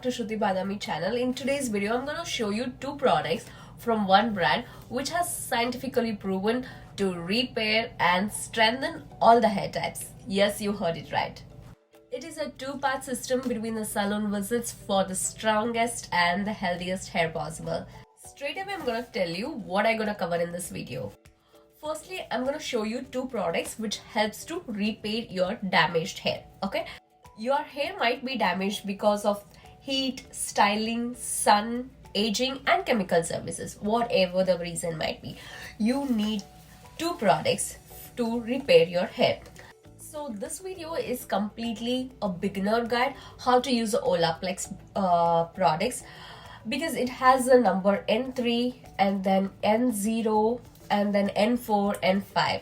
to Shruti Badami channel. In today's video, I'm going to show you two products from one brand which has scientifically proven to repair and strengthen all the hair types. Yes, you heard it right. It is a two-part system between the salon visits for the strongest and the healthiest hair possible. Straight away, I'm going to tell you what I'm going to cover in this video. Firstly, I'm going to show you two products which helps to repair your damaged hair. Okay, your hair might be damaged because of heat, styling, sun, aging and chemical services. Whatever the reason might be, you need two products to repair your hair. So this video is completely a beginner guide how to use the Olaplex products, because it has the number N3 and then N0 and then N4 and 5.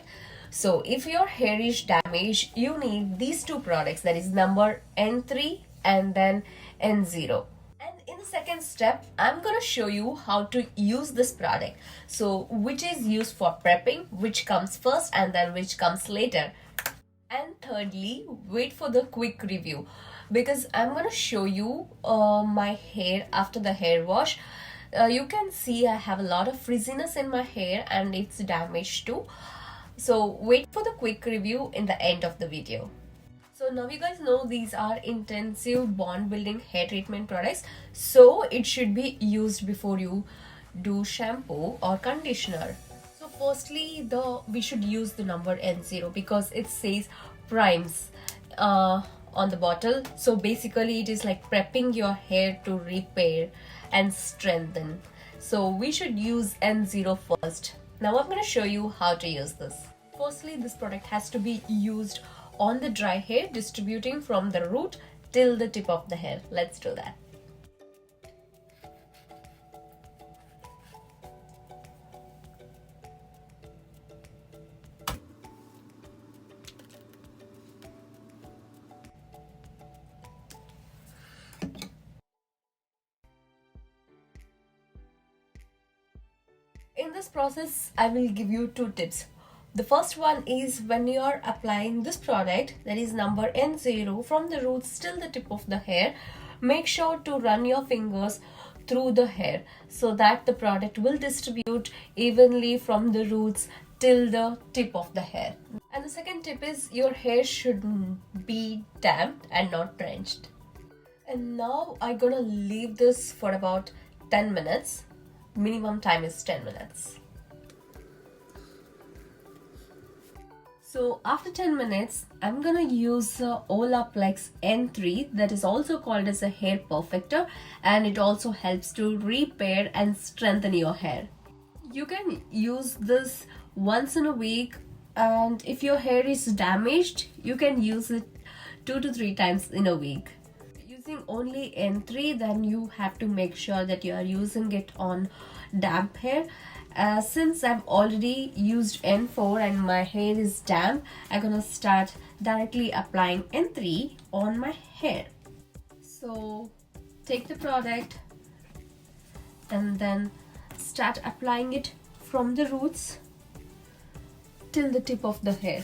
So if your hair is damaged, you need these two products, that is number N3 and then N0. And in the second step, I'm gonna show you how to use this product. So which is used for prepping, which comes first and then which comes later. And thirdly, wait for the quick review, because I'm gonna show you my hair after the hair wash. You can see I have a lot of frizziness in my hair and it's damaged too. So wait for the quick review in the end of the video. So now you guys know these are intensive bond building hair treatment products, so it should be used before you do shampoo or conditioner. So firstly, we should use the number N0 because it says primes on the bottle. So basically it is like prepping your hair to repair and strengthen. So we should use N0 first. Now I'm going to show you how to use this. Firstly, this product has to be used on the dry hair, distributing from the root till the tip of the hair. Let's do that. In this process, I will give you two tips. The first one is when you are applying this product, that is number N0, from the roots till the tip of the hair, make sure to run your fingers through the hair so that the product will distribute evenly from the roots till the tip of the hair. And the second tip is your hair should be damp and not drenched. And now I'm gonna leave this for about 10 minutes. Minimum time is 10 minutes. So after 10 minutes, I'm gonna use Olaplex N3, that is also called as a hair perfector, and it also helps to repair and strengthen your hair. You can use this once in a week, and if your hair is damaged, you can use it 2 to 3 times in a week. Using only N3, then you have to make sure that you are using it on damp hair. Since I've already used N4 and my hair is damp, I'm gonna start directly applying N3 on my hair. So take the product and then start applying it from the roots till the tip of the hair,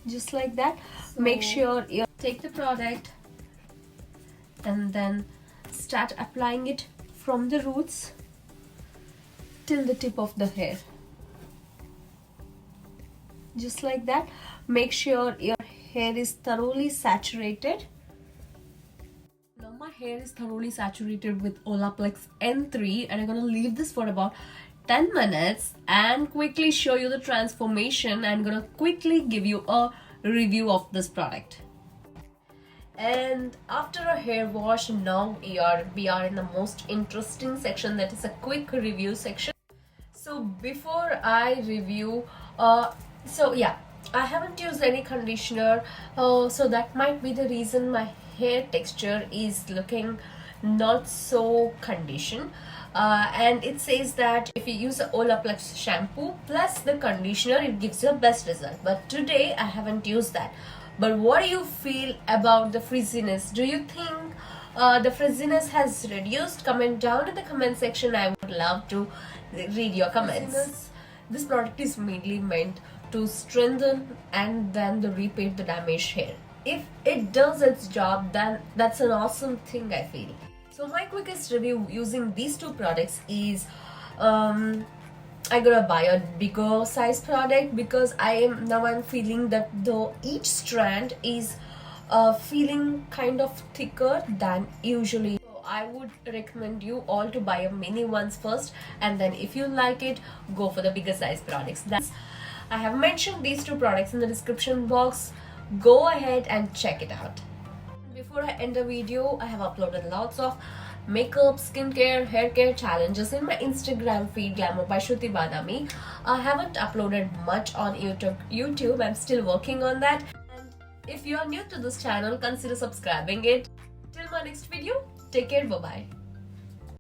just like that. So make sure you take the product and then start applying it from the roots till the tip of the hair, just like that. Make sure your hair is thoroughly saturated. Now my hair is thoroughly saturated with Olaplex N3, and I'm gonna leave this for about 10 minutes and quickly show you the transformation. I'm gonna quickly give you a review of this product. And after a hair wash, now we are in the most interesting section, that is a quick review section. So before I review, so yeah, I haven't used any conditioner, so that might be the reason my hair texture is looking not so conditioned. And it says that if you use the Olaplex shampoo plus the conditioner, it gives you the best result. But today I haven't used that. But what do you feel about the frizziness? Do you think the frizziness has reduced? Comment down in the comment section. I would love to read your comments. This product is mainly meant to strengthen and then repair the damaged hair. if it does its job, then that's an awesome thing, I feel. So my quickest review using these two products is I gotta buy a bigger size product because I'm feeling that though each strand is feeling kind of thicker than usually. So I would recommend you all to buy a mini ones first, and then if you like it, go for the bigger size products. I have mentioned these two products in the description box. Go ahead and check it out. Before I end the video, I have uploaded lots of makeup, skincare, hair care challenges in my Instagram feed, Glamour by Shruti Badami. I haven't uploaded much on YouTube. I'm still working on that. And if you are new to this channel, consider subscribing it. Till my next video, take care, bye bye.